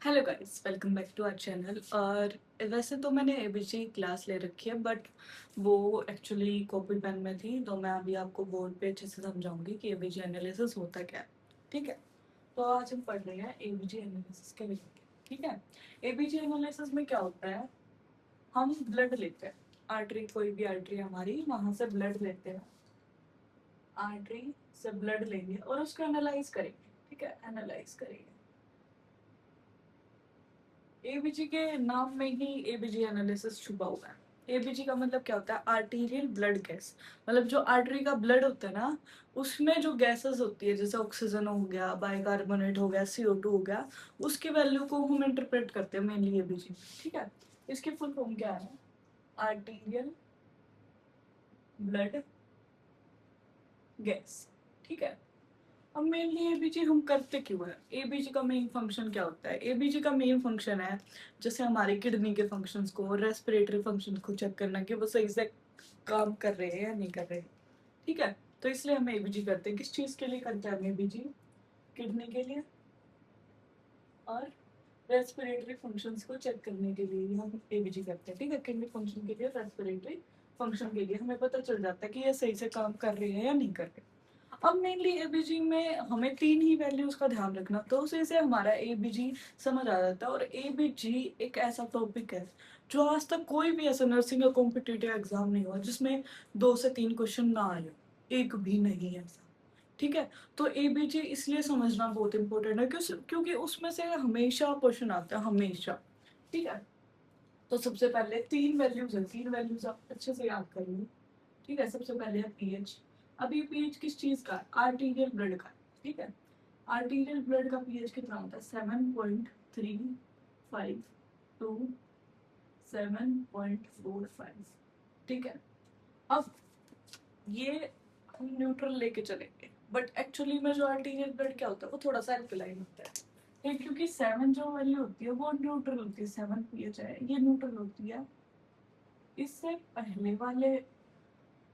Hello guys, welcome back to our channel. और वैसे तो मैंने एबीजी क्लास ले रखी है, बट वो एक्चुअली कॉपी पेन में थी, तो मैं अभी आपको बोर्ड पे अच्छे से समझाऊंगी कि एबीजी एनालिसिस होता क्या है। ठीक है, तो आज हम पढ़ रहे हैं एबीजी एनालिसिस के रिलेटेड। ठीक है, एबीजी एनालिसिस में क्या होता है, हम ब्लड लेते हैं। आर्टरी, कोई भी आर्टरी हमारी, वहां से ब्लड लेते हैं। आर्टरी से ब्लड लेंगे और उसको एनालाइज करेंगे। ठीक है, एनालाइज करेंगे। एबीजी के नाम में ही एबीजी एनालिसिस छुपा हुआ है। एबीजी का मतलब क्या होता है? Arterial blood gas. मतलब जो आर्टरी का ब्लड होता है ना, उसमें जो गैसेस होती है, जैसे ऑक्सीजन हो गया, बाइकार्बोनेट हो गया, CO2 हो गया, उसकी वैल्यू को हम इंटरप्रेट करते हैं मेनली एबीजी। ठीक है, इसकी फुल फॉर्म क्या है? Arterial blood gas. ठीक है, अब मेनली एबीजी हम करते क्यों है? एबीजी का मेन फंक्शन क्या होता है? एबीजी का मेन फंक्शन है, जैसे हमारे किडनी के फंक्शंस को, रेस्पिरेटरी फंक्शंस को चेक करना कि वो सही से काम कर रहे हैं या नहीं कर रहे। ठीक है, तो इसलिए हम एबीजी करते हैं। किस चीज के लिए करते हैं हम एबीजी? किडनी के लिए और रेस्पिरेटरी फंक्शंस को चेक करने के लिए ही हम एबीजी करते हैं। ठीक है, किडनी फंक्शन के लिए, रेस्पिरेटरी फंक्शन के लिए हमें पता चल जाता है कि ये सही से काम कर रहे हैं या नहीं कर रहे। अब मेनली एबीजी में हमें तीन ही वैल्यूज का ध्यान रखना, तो उसी से हमारा एबीजी समझ आ जाता है। और एबीजी एक ऐसा टॉपिक है जो आज तक कोई भी ऐसा नर्सिंग या कॉम्पिटिटिव एग्जाम नहीं हुआ जिसमें 2 से 3 क्वेश्चन ना आए हो। एक भी नहीं ऐसा। ठीक है, तो एबीजी इसलिए समझना बहुत इंपॉर्टेंट है क्योंकि उसमें से हमेशा क्वेश्चन आता है, हमेशा। ठीक है, तो सबसे पहले तीन वैल्यूज है, तीन वैल्यूज आप अच्छे से याद करेंगे। ठीक है, सबसे पहले है पीएच। अभी पीएच किस चीज का है? आर्टीरियल ब्लड का। ठीक है, आर्टीरियल ब्लड का पीएच कितना होता है? 7.352 7.45। ठीक है, अब ये हम न्यूट्रल लेके चलेंगे, बट एक्चुअली में जो आर्टीरियल ब्लड क्या होता है, वो थोड़ा सा अल्कलाइन होता है। ठीक, क्योंकि 7 जो वैल्यू होती है वो न्यूट्रल होती है। 7 पीएच है, ये न्यूट्रल होती है। इससे पहले वाले,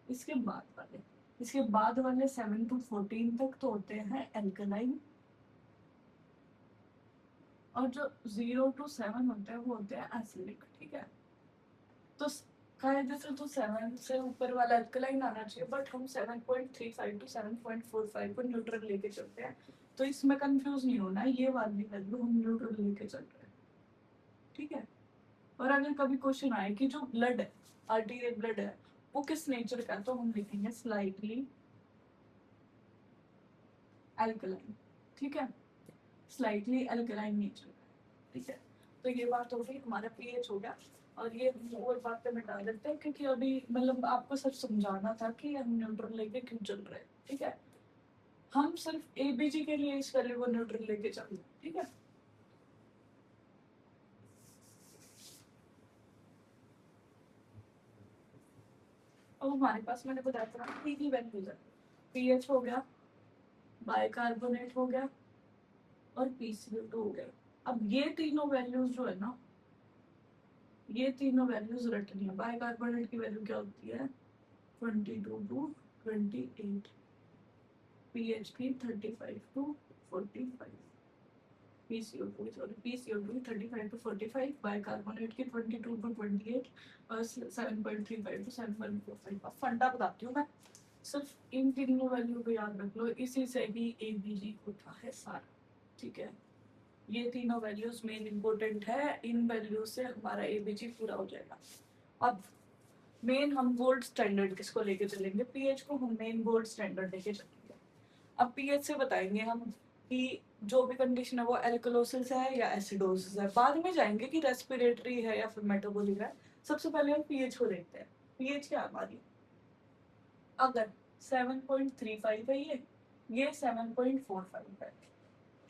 इसके बाद वाले, इसके बाद वाले 7 to 14 तक तो होते हैं एल्कलाइन, और जो 0 to 7 होते हैं वो होते हैं एसिडिक। ठीक है, तो कायदे से तो 7 से ऊपर वाला अल्कलाइन आना चाहिए, बट हम 7.35 to 7.45 को न्यूट्रल लेके चलते हैं। तो इसमें कंफ्यूज नहीं होना, ये वाली वैल्यू हम न्यूट्रल लेके चल रहे हैं। ठीक है, और अगर कभी क्वेश्चन आए कि जो ब्लड है, आर्टीरियल ब्लड है, वो किस नेचर का है, तो हम लिखेंगे स्लाइटली एल्कलाइन। ठीक है, स्लाइटली अल्कलाइन नेचर का है। ठीक है, तो ये बात हो गई, हमारा पीएच हो गया। और ये और बातें मिटा देते हैं क्योंकि अभी मतलब आपको सिर्फ समझाना था कि हम न्यूट्रल लेके क्यों चल रहे हैं। ठीक है, हम सिर्फ एबीजी के लिए इस वैल्यू को न्यूट्रल लेके चल रहे हैं। ठीक है, अब हमारे पास मैंने बताया था तीन ही वैल्यूज है। पीएच हो गया, बाइकार्बोनेट हो गया, और PCO2 हो गया। अब ये तीनों वैल्यूज जो है ना, ये तीनों वैल्यूज रटनी है। बाइकार्बोनेट की वैल्यू क्या होती है? 22 to 28। पीएच की 35 to 45। PCO2, सॉरी, PCO2 की 35 to 45, बाइकार्बोनेट की 22 to 28, और 7.35 to 7.45। अब फंडा बताती हूँ मैं, सिर्फ इन तीनों वैल्यू को याद रख लो, इसी से ही एबीजी होता है सारा। ठीक है, ये तीनों वैल्यूज मेन इंपॉर्टेंट है, इन वैल्यूज से हमारा एबीजी पूरा हो जाएगा। अब मेन हम गोल्ड स्टैंडर्ड किसको लेके चलेंगे? पीएच को हम मेन गोल्ड स्टैंडर्ड लेके चलेंगे। अब पीएच से बताएंगे हम कि जो भी कंडीशन है वो एल्कलोसिस है या एसिडोसिस है। बाद में जाएंगे कि रेस्पिरेटरी है या फिर मेटाबॉलिक है। सबसे पहले हम पीएच को देखते हैं। पीएच क्या हमारी, अगर 7.35 है, ये 7.45 है।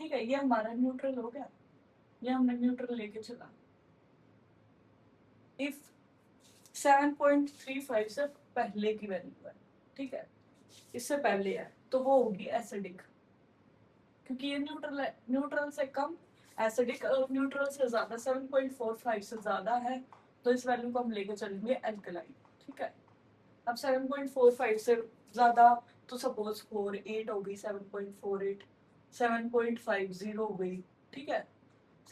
ठीक है, ये हमारा न्यूट्रल हो गया, ये हमने न्यूट्रल लेके चला। इफ 7.35 से पहले की वैल्यू है, ठीक है, इससे पहले है, तो वो होगी एसिडिक, क्योंकि ये न्यूट्रल है। न्यूट्रल से कम एसिडिक, और न्यूट्रल से ज्यादा 7.45 से ज्यादा है, तो इस वैल्यू को हम लेके चलेंगे एल्कलाइन। ठीक है, अब 7.45 से ज्यादा, तो सपोज 48 हो गई, 7.48, 7.50 हो गई। ठीक है,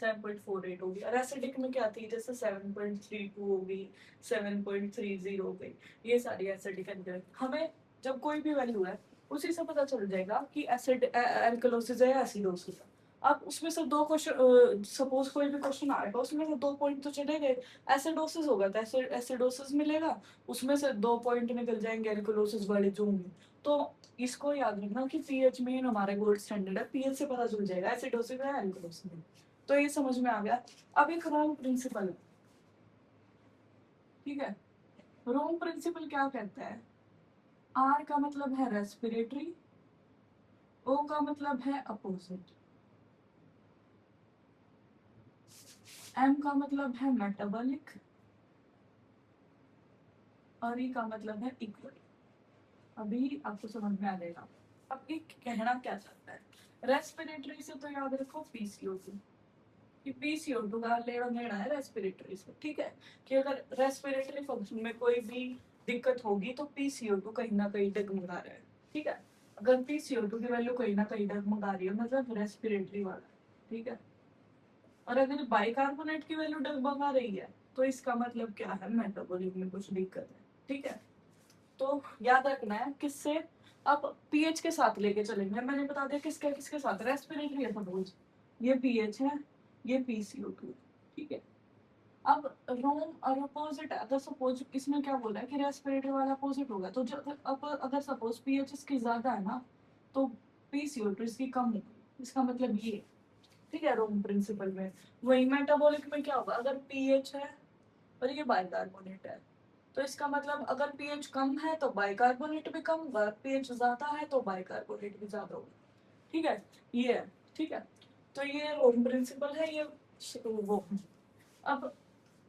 7.48 होगी। और एसिडिक में क्या थी, जैसे 7.32 होगी, 7.30 हो गई, ये सारी एसिडिक एंजाइम। हमें जब कोई भी वैल्यू है उसी से पता चल जाएगा कि एसिड एल्कलोसिस है या एसिडोसिस है। अब उसमें से दो क्वेश्चन, सपोज कोई भी क्वेश्चन आएगा उसमें से 2 पॉइंट तो चले गए, एसिडोसिस होगा तो एसिडोसिस मिलेगा, उसमें से 2 पॉइंट निकल जाएंगे एल्कलोसिस वाले जो होंगे। तो इसको याद रखना कि पीएच में हमारा गोल्ड स्टैंडर्ड है, पीएच से पता चल जाएगा एसिडोसिस है एल्कलोसिस है। तो ये समझ में आ गया। अब एक रोम प्रिंसिपल है, ठीक है। रोम प्रिंसिपल क्या कहता है, आर का मतलब है रेस्पिरेटरी, ओ का मतलब है अपोजिट, एम का मतलब है मेटाबॉलिक, और ई का मतलब है इक्वल। अभी आपको समझ में आ जाएगा। अब ये कहना क्या चाहता है, रेस्पिरेटरी से तो याद रखो पीसीओ2, कि पीसीओ2 का लेना देना है रेस्पिरेटरी से, ठीक है। कि अगर रेस्पिरेटरी फंक्शन में कोई भी दिक्कत होगी तो पीसीओ2 कहीं ना कहीं डगमगा रहा है, ठीक है। अगर पीसीओ2 की वैल्यू कहीं ना कहीं डगमगा रही है मतलब रेस्पिरेटरी वाला, ठीक है। और अगर बाइकार्बोनेट की वैल्यू डगमगा रही है तो इसका मतलब क्या है, मेटाबॉलिक में कुछ दिक्कत है, ठीक है। तो याद रखना है किससे, अब पीएच के साथ लेके चलेंगे। मैंने बता दिया किसके किसके साथ, रेस्पिरेटरी है सपोज, ये पीएच है, ये पीसीओ2, ठीक है। अब रोम और अपोजिट है, अगर सपोज इसमें क्या बोला है कि रेस्पिरेटरी वाला अपोजिट होगा, तो जो अब अगर सपोज पीएच इसकी ज्यादा है ना तो पीसीओ2 इसकी कम होगी, इसका मतलब ये, ठीक है। रोम प्रिंसिपल में वही मेटाबॉलिक में क्या होगा, अगर पीएच है और ये बाइकार्बोनेट है तो इसका मतलब अगर पीएच कम है तो बाइकार्बोनेट भी कम होगा, पीएच ज्यादा है तो बाइकार्बोनेट भी ज्यादा होगा, ठीक है। ये है, ठीक है। तो ये रोम प्रिंसिपल है, ये वो। अब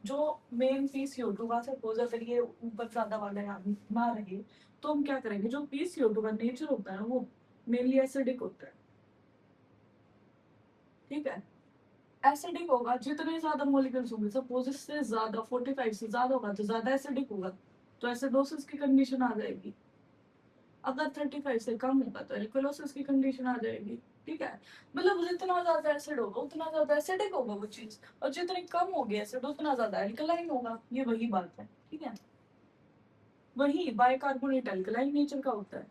जो मेन पीसीओ2 का सपोज अगर ये ऊपर ज्यादा वाला यहाँ ना रहे तो हम क्या करेंगे, जो पीसीओ2 का नेचर होता है वो मेनली एसिडिक होता है, ठीक है। एसिडिक होगा, जितने ज्यादा मॉलिक्यूल्स होंगे सपोज इससे ज्यादा 45 से ज्यादा होगा तो ज्यादा एसिडिक होगा, तो एसिडोसिस की कंडीशन आ जाएगी। अगर 35 से कम होगा तो एल्कलोसिस की कंडीशन आ जाएगी, ठीक है। मतलब जितना ज्यादा एसिड होगा उतना ज्यादा एसिडिक होगा वो चीज, और जितनी कम होगी एसिड उतना ज्यादा एल्कलाइन होगा, ये वही बात है, ठीक है। वही बाइकार्बोनेट एल्कलाइन नेचर का होता है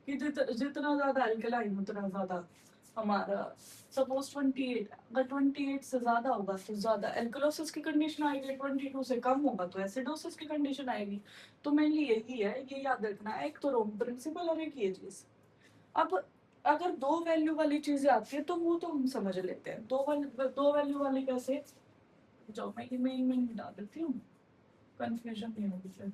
कि जितना ज्यादा एल्कलाइन उतना ज्यादा हमारा, सपोज 28, अगर 28 से ज्यादा होगा तो ज्यादा एल्कलोसिस की कंडीशन आएगी, 22 से कम होगा तो एसिडोसिस की कंडीशन आएगी। तो मेनली यही है, ये याद रखना है, एक तो रोम प्रिंसिपल और एक ये चीज। अब अगर दो वैल्यू वाली चीजें आती है तो वो तो हम समझ लेते हैं, दो वैल्यू वाली कैसे, जाओ मैं ये मेन डाल देती हूँ, कंफ्यूजन नहीं होगी फिर,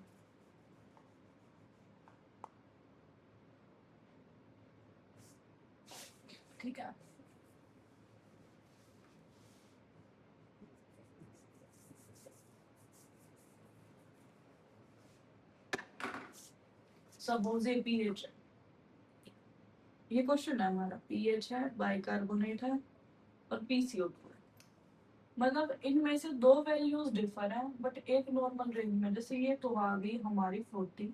ठीक है। सपोज ये पीएच है, ये क्वेश्चन है हमारा, पीएच है, बाइकार्बोनेट है और पीसीओ2 है। मतलब इनमें से दो वैल्यूज डिफर हैं बट एक नॉर्मल रेंज में, जैसे ये तो आ गई हमारी 40,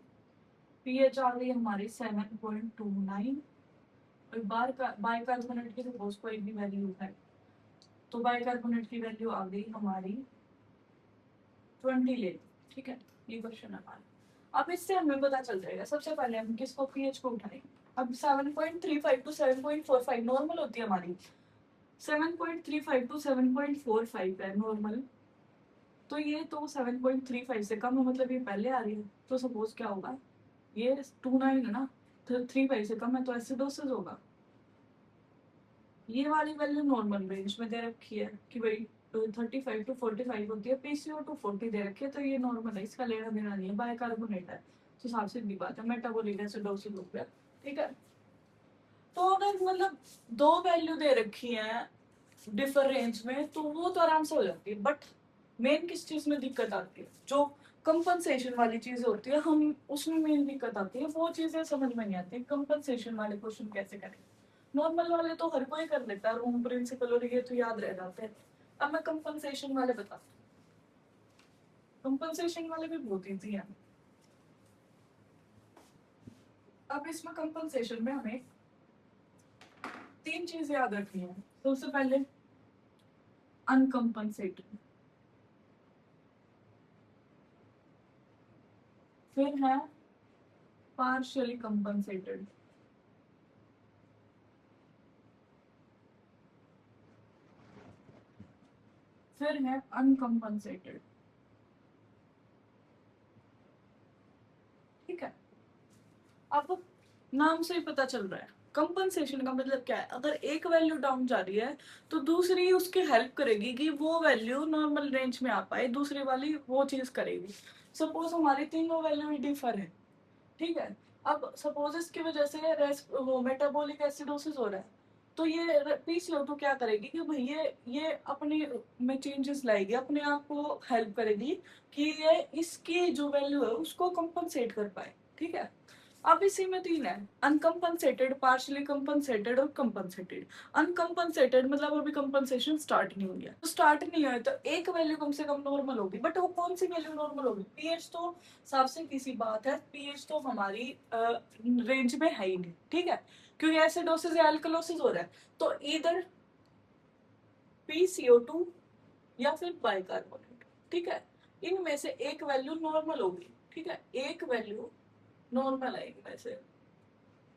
पीएच आ गई हमारी 7.29, और बाइकार्बोनेट की सपोज कोई भी वैल्यू है तो बाइकार्बोनेट की वैल्यू आ गई हमारी 20 ले, ठीक है। ये क्वेश्चन है हमारा। अब इससे हमें पता चल जाएगा, सबसे पहले हम किसको पीएच को उठाएंगे। अब 7.35 टू 7.45 नॉर्मल होती है हमारी, 7.35 टू 7.45 है नॉर्मल, तो ये तो 7.35 से कम है मतलब ये पहले आ रही है, तो सपोज क्या होगा, ये 29 है ना, तो 35 से कम है तो एसिडोसिस होगा। ये वाली वैल्यू नॉर्मल रेंज में दे रखी है कि भाई 35 टू 45 होती है, पीसीओ टू 40 दे रखी है, तो ये नॉर्मल है, इसका लेना देना नहीं है, बाइकार्बोनेट है तो साफ सीधी बात है मेटाबॉलिक एसिडोसिस हो गया, ठीक है। तो अगर मतलब दो वैल्यू दे रखी है डिफर रेंज में तो वो तो आराम से हो जाती है, बट मेन किस चीज में दिक्कत आती है, जो कंपनसेशन वाली चीज होती है हम उसमें मेन दिक्कत आती है, वो चीजें समझ में नहीं आती, कंपनसेशन वाले क्वेश्चन कैसे करें। नॉर्मल वाले तो हर कोई कर लेता है, रूम प्रिंसिपल और ये तो याद रह जाते हैं। अब मैं कंपनसेशन वाले बताती हूँ, कंपनसेशन वाले भी बहुत ईजी है। अब इसमें कंपनसेशन में हमें तीन चीजें याद रखनी है। सबसे पहले अनकम्पनसेटेड, फिर है पार्शियली कंपनसेटेड, फिर है अनकम्पनसेटेड। ठीक है, अब नाम से ही पता चल रहा है कंपनसेशन का मतलब क्या है। अगर एक वैल्यू डाउन जा रही है तो दूसरी उसकी हेल्प करेगी कि वो वैल्यू नॉर्मल रेंज में आ पाए, दूसरी वाली वो चीज करेगी। सपोज हमारी तीनों वैल्यू डिफर है, ठीक है। अब सपोज इसकी वजह से वो मेटाबॉलिक एसिडोसिस हो रहा है, तो ये पीसीओ2 क्या करेगी कि भाई ये अपने में चेंजेस लाएगी, अपने आप को हेल्प करेगी कि ये इसकी जो वैल्यू है उसको कंपनसेट कर पाए। ठीक है, अब इसी में तीन है, अनकम्पनसेटेड, पार्शियली कंपनसेटेड और कंपनसेटेड। अनकम्पनसेटेड मतलब अभी कंपनसेशन स्टार्ट नहीं हुई है, तो स्टार्ट नहीं हुआ है तो एक वैल्यू कम से कम नॉर्मल होगी, बट वो कौन सी वैल्यू नॉर्मल होगी? पीएच तो साफ से किसी बात है, पीएच तो हमारी रेंज में है ही नहीं। ठीक है, क्योंकि एसिडोसिस या एल्कलोसिस हो रहा है, तो इधर PCO2 या फिर बाइकार्बोनेट। ठीक है, इनमें से एक वैल्यू नॉर्मल होगी। ठीक है, एक वैल्यू नॉर्मल है इनमें से।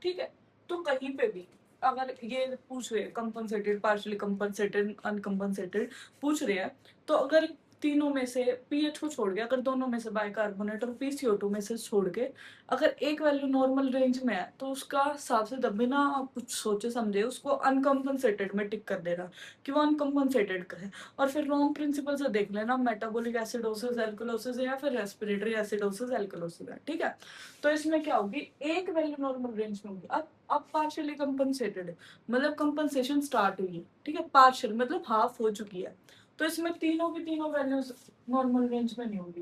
ठीक है, तो कहीं पे भी अगर ये पूछ रहे हैं कंपनसेटेड, पार्शियली कंपनसेटेड, अनकंपनसेटेड पूछ रहे हैं, तो अगर तीनों में से पीएच को छोड़ के, अगर दोनों में से बाइकार्बोनेट और PCO2 में से छोड़ के अगर एक वैल्यू नॉर्मल रेंज में है, तो उसका हिसाब से तब बिना आप कुछ सोचे समझे उसको अनकंपनसेटेड में टिक कर देना कि वो अनकंपनसेटेड का है। और फिर रॉन्ग प्रिंसिपल से देख लेना मेटाबॉलिक एसिडोसिस एल्कलोसिस है या फिर रेस्पिरेटरी एसिडोसिस एल्कलोसिस है। ठीक है, तो इसमें क्या होगी, एक वैल्यू नॉर्मल रेंज में होगी। अब पार्शियली कंपनसेटेड है मतलब कंपनसेशन स्टार्ट हुई है। ठीक है, पार्शियल मतलब हाफ हो चुकी है, तो इसमें तीनों की तीनों वैल्यूज नॉर्मल रेंज में नहीं होगी।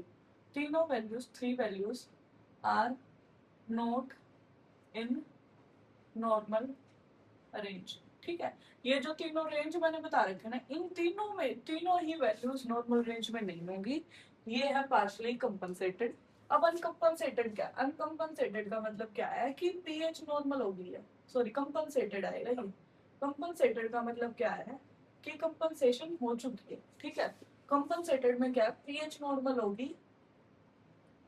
तीनों values, three values are not in normal range. ठीक है, ये जो तीनों रेंज मैंने बता रखे ना, इन तीनों में तीनों ही वैल्यूज नॉर्मल रेंज में नहीं होंगी। ये है पार्शियली कंपनसेटेड। अब अनकंपनसेटेड क्या? अनकंपनसेटेड का मतलब क्या है कि पीएच नॉर्मल हो गई है, सॉरी कंपनसेटेड आएगा ये। कंपनसेटेड का मतलब क्या है कि कंपनसेशन हो चुकी है। ठीक है, कंपनसेटेड में क्या है, पीएच नॉर्मल होगी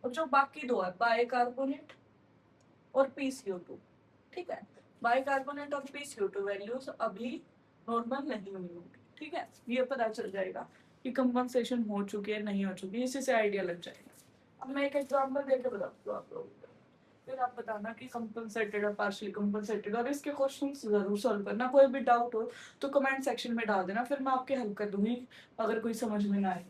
और जो बाकी दो है बाइकार्बोनेट और PCO2। ठीक है, बाइकार्बोनेट और PCO2 वैल्यूज अभी नॉर्मल नहीं हुई होंगी। ठीक है, ये पता चल जाएगा कि कंपनसेशन हो चुकी है नहीं हो चुकी, इसी से आइडिया लग जाएगा। अब मैं एक एग्जांपल देके बताती हूँ आप लोगों को, फिर आप बताना कि कंपनसेटेड और पार्शियली कंपनसेटेड, और इसके क्वेश्चन जरूर सॉल्व करना। कोई भी डाउट हो तो कमेंट सेक्शन में डाल देना, फिर मैं आपकी हेल्प कर दूंगी अगर कोई समझ में ना आए।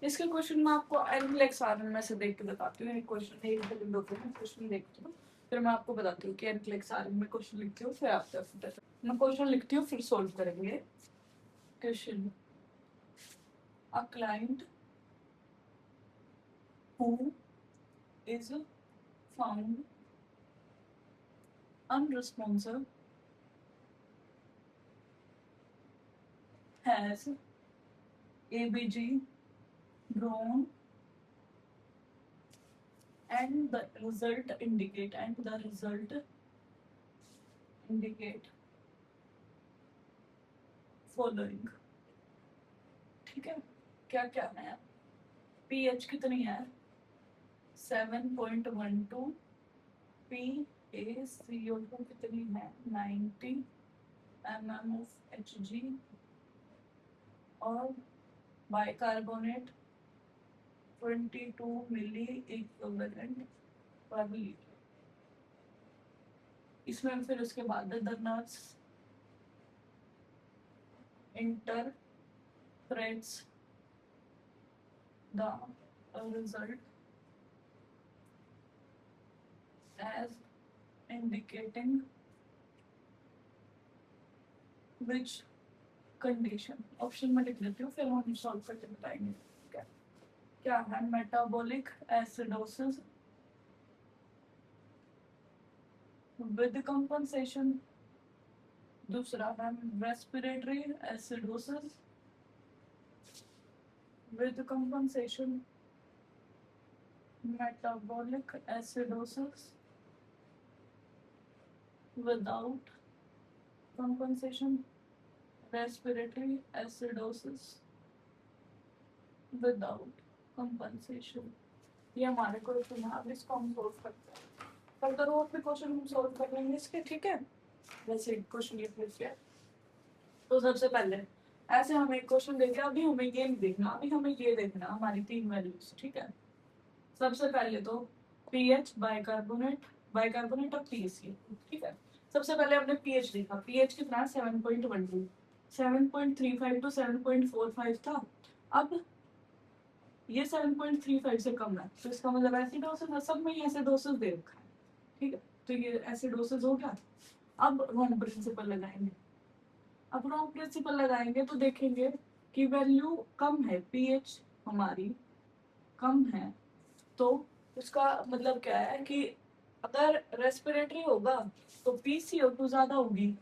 इसके क्वेश्चन मैं आपको एनक्लेक्स आरएन में से देख के बताती हूँ। एक क्वेश्चन, एक सेकंड होते हैं, क्वेश्चन देखती हूँ फिर मैं आपको बताती हूँ कि एनक्लेक्स आरएन में क्वेश्चन लिखती हूँ, फिर आप मैं क्वेश्चन लिखती हूँ फिर सोल्व करेंगे। Question, a client who is found unresponsive has ABG grown and the result indicate following। ठीक है, क्या क्या है, पीएच कितनी है 7.12, PaCO2 कितनी है 90 mm of Hg, और बाइकार्बोनेट 22 मिली इक्विवेलेंट पर लीटर। इसमें फिर उसके बाद the nurse interprets the result as indicating which condition। Option में लिख देती हूँ फिर हम सॉल्व करके बताएंगे। क्या क्या है, मेटाबॉलिक एसिडोसिस विद कंपनसेशन, दूसरा है respiratory acidosis with compensation, metabolic acidosis without compensation, respiratory acidosis without compensation. ये हमारे क्वेश्चन है, अब इसको हम सोल्व करते हैं। फर्दर और भी क्वेश्चन हम सोल्व कर लेंगे इसके, ठीक है। वैसे क्वेश्चन ये फिर से, तो सबसे पहले ऐसे हमें एक क्वेश्चन देखे, अभी हमें ये नहीं देखना, अभी हमें ये देखना हमारी तीन वैल्यूज, ठीक है। सबसे पहले तो पीएच, बाइकार्बोनेट और पीएससी, ठीक है। सबसे पहले हमने पीएच देखा, पीएच कितना है 7.12, 7.35 टू 7.45 था। अब ये 7.35 से कम है, तो इसका मतलब एसिडोसिस है, सब में ही एसिडोसिस दे रखा है, ठीक है। तो ये एसिडोसिस हो गया। अब रोम प्रिंसिपल लगाएंगे, अब रोम प्रिंसिपल लगाएंगे तो देखेंगे कि वैल्यू कम है, पीएच हमारी कम है, तो उसका मतलब क्या है कि अगर रेस्पिरेटरी होगा तो पीसीओ2 ज्यादा होगी,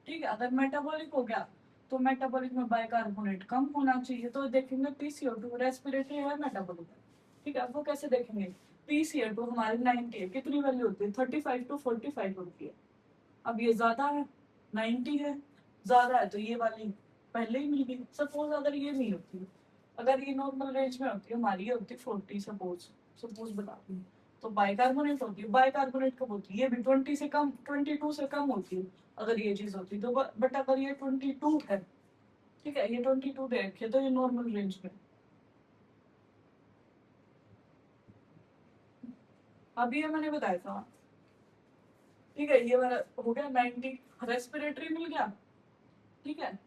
ठीक है। अगर मेटाबॉलिक हो गया तो मेटाबॉलिक में बाइकार्बोनेट कम होना चाहिए, तो देखेंगे पीसीओ2 रेस्पिरेटरी है मेटाबॉलिक है, ठीक है। अब वो कैसे देखेंगे, पीसीओ2 हमारी 90 है, कितनी वैल्यू होती है 35 टू 45 होती है। अब ये ज्यादा है, 90 है, ज्यादा है तो ये वाली पहले ही मिल गई। सपोज अगर ये नहीं होती, अगर ये नॉर्मल रेंज में होती है, हमारी ये होती 40, सपोज सपोज बता रही हूँ, तो बाइकार्बोनेट होती है, बाइकार्बोनेट कब होती है, ये भी 20 से कम, 22 से कम होती है अगर ये चीज होती तो, बट अगर ये 22 है, ठीक है, ये 22 दे रखी है, तो ये नॉर्मल रेंज में। अभी ये मैंने बताया था, ठीक है, ये वाला हो गया 90, रेस्पिरेटरी मिल गया, ठीक है,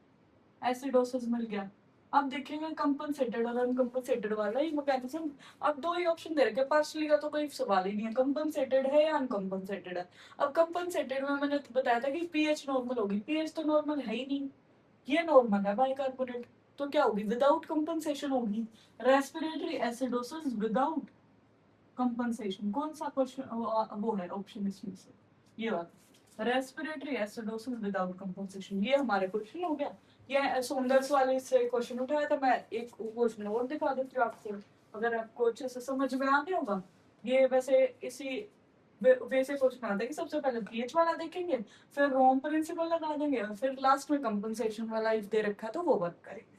एसिडोसिस मिल गया। अब देखेंगे कंपनसेटेड और अनकंपनसेटेड वाला ही मैकेनिज्म। अब दो ही ऑप्शन दे रखे, पार्शली का तो कोई सवाल ही नहीं है, कंपनसेटेड है या अनकंपनसेटेड है। अब कंपनसेटेड में मैंने तो बताया था कि पीएच नॉर्मल होगी, पीएच तो नॉर्मल है ही नहीं, ये नॉर्मल है बाइकार्बोनेट, तो क्या होगी, विदाउट कंपनसेशन होगी, रेस्पिरेटरी एसिडोसिस विदाउट कंपनसेशन। कौन सा क्वेश्चन वो है ऑप्शन इसमें से, ये वाला रेस्पिरेटरी एसिडोसिस विदाउट कंपनसेशन, ये हमारे क्वेश्चन हो गया। ये सौंदर्स वाले से क्वेश्चन उठाया था, मैं एक क्वेश्चन और दिखा देती हूँ आपको, अगर आपको अच्छे से समझ में आ गया होगा। ये वैसे इसी वैसे क्वेश्चन आता है कि सबसे पहले पीएच वाला देखेंगे, फिर रोम प्रिंसिपल लगा देंगे, और फिर लास्ट में कंपनसेशन वाला इफ दे रखा है तो वो वर्क करेंगे।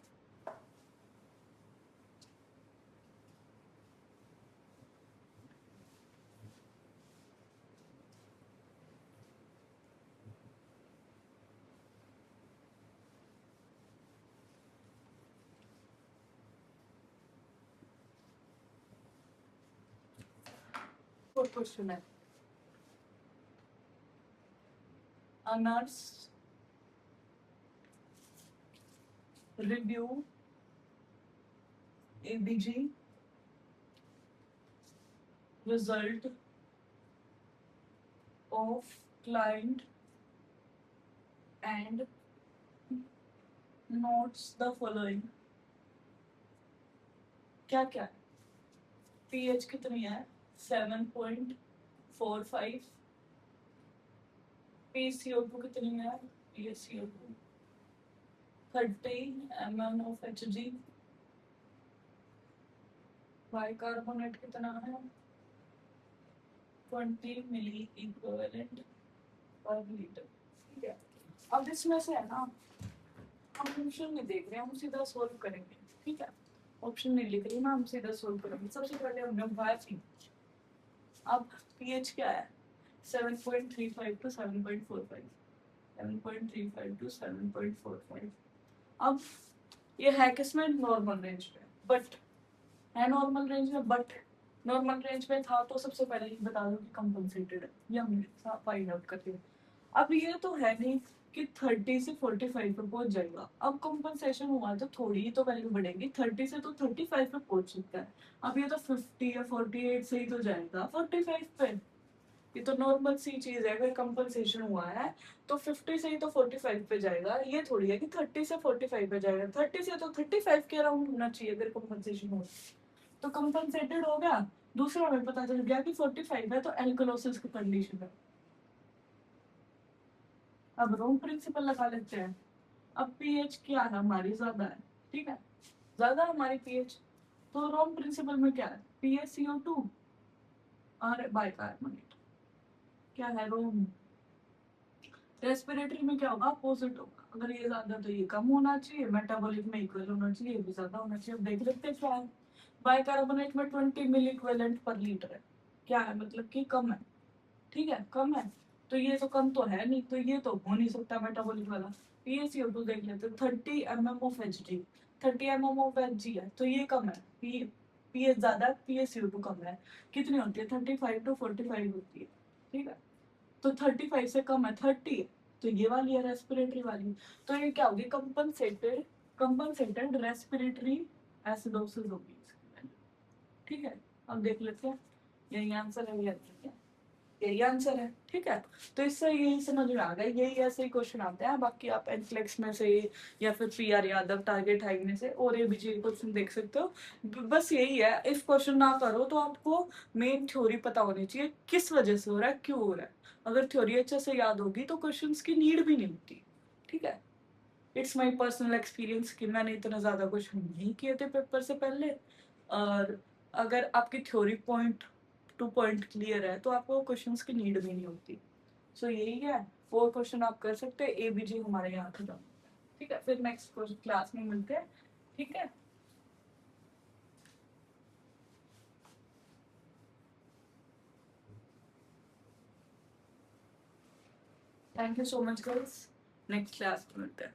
और क्वेश्चन है, a nurse review ABG result of client and notes the following। क्या क्या है, पीएच कितनी है 7.45, पीसीओ2 कितनी है, पीसीओ2 30 ml of Hg, बाइकार्बोनेट कितना है 20 मिली इक्विवेलेंट पर लीटर, ठीक है। अब इसमें से है ना, हम ऑप्शन नहीं देख रहे हैं, हम सीधा सोल्व करेंगे, ठीक है। ऑप्शन नहीं लिख रही ना, हम सीधा सोल्व करेंगे। सबसे पहले हमने उठाया पीएच, अब पीएच क्या है 7.35 टू 7.45, 7.35 टू 7.45। अब ये है किसमें, नॉर्मल रेंज में, बट है नॉर्मल रेंज में, बट नॉर्मल रेंज में था तो सबसे पहले ही बता दो कि कंपनसेटेड है, ये हमने फाइंड आउट कर दिया। अब ये तो है नहीं कि 30 से 45 पे पहुंच जाएगा, अब कंपनसेशन हुआ तो थोड़ी ही तो वैल्यू बढ़ेगी, 30 से तो 35 पे पहुंच सकता है। अब ये तो 50 या 48 से ही तो जाएगा 45 पे, ये तो नॉर्मल सी चीज है, अगर कंपनसेशन हुआ है तो 50 से ही तो 45 पे जाएगा, ये थोड़ी है कि 30 से 45 पे जाएगा, 30 से तो 35 के अराउंड होना चाहिए अगर कंपनसेशन हो, तो कंपनसेटेड हो गया। दूसरा हमें पता चल गया कि 45 है तो एल्कलोसिस की कंडीशन है। अब रोम प्रिंसिपल लगा लेते हैं। अब पीएच क्या है हमारी, ज्यादा है, ठीक है, ज्यादा हमारी पीएच, तो रोम प्रिंसिपल में क्या है, PaCO2 और बाइकार्बोनेट, क्या है रोम। रेस्पिरेटरी में क्या होगा, अपोजिट होगा, अगर ये ज्यादा तो ये कम होना चाहिए, मेटाबॉलिक में इक्वल होना चाहिए, ये भी ज्यादा होना चाहिए। अब देख लेते हैं क्या है, बाइकार्बोनेट में 20 मिली इक्विवेलेंट पर लीटर है, क्या है मतलब कि कम है, ठीक है कम है, तो ये तो कम तो है नहीं, तो ये तो हो नहीं सकता मेटाबॉलिक वाला। PaCO2 देख लेते हैं, 30 mm of Hg, 30 mm of Hg है, तो ये कम है, पीएच ज्यादा है, PaCO2 कम है, कितनी होती है 35 to 45 होती है, ठीक है, तो 35 से कम है 30, तो ये वाली है रेस्पिरेटरी वाली, तो ये क्या होगी, कंपनसेटेड रेस्पिरेटरी एसिडोसिस होगी इसकी, ठीक है। अब देख लेते हैं, यही आंसर है, यही आंसर है, ठीक है। तो इससे यही समझ में आ गया, यही ऐसे ही क्वेश्चन आते हैं, बाकी आप एनफ्लेक्स में से या फिर PR यादव टारगेट हाइक में से और ABG क्वेश्चन देख सकते हो। बस यही है, इफ क्वेश्चन ना करो तो आपको मेन थ्योरी पता होनी चाहिए, किस वजह से हो रहा है, क्यों हो रहा है। अगर थ्योरी अच्छे से याद होगी तो क्वेश्चन की नीड भी नहीं होती, ठीक है। इट्स माई पर्सनल एक्सपीरियंस कि मैंने इतना ज़्यादा क्वेश्चन नहीं किए थे पेपर से पहले, और अगर आपकी theory point two point clear है तो आपको क्वेश्चंस की नीड भी नहीं होती। सो यही है, 4 क्वेश्चन आप कर सकते हैं, ABG हमारे यहाँ खत्म, ठीक है। फिर नेक्स्ट क्लास में मिलते हैं, ठीक है। Thank you so much girls, next class में मिलते हैं।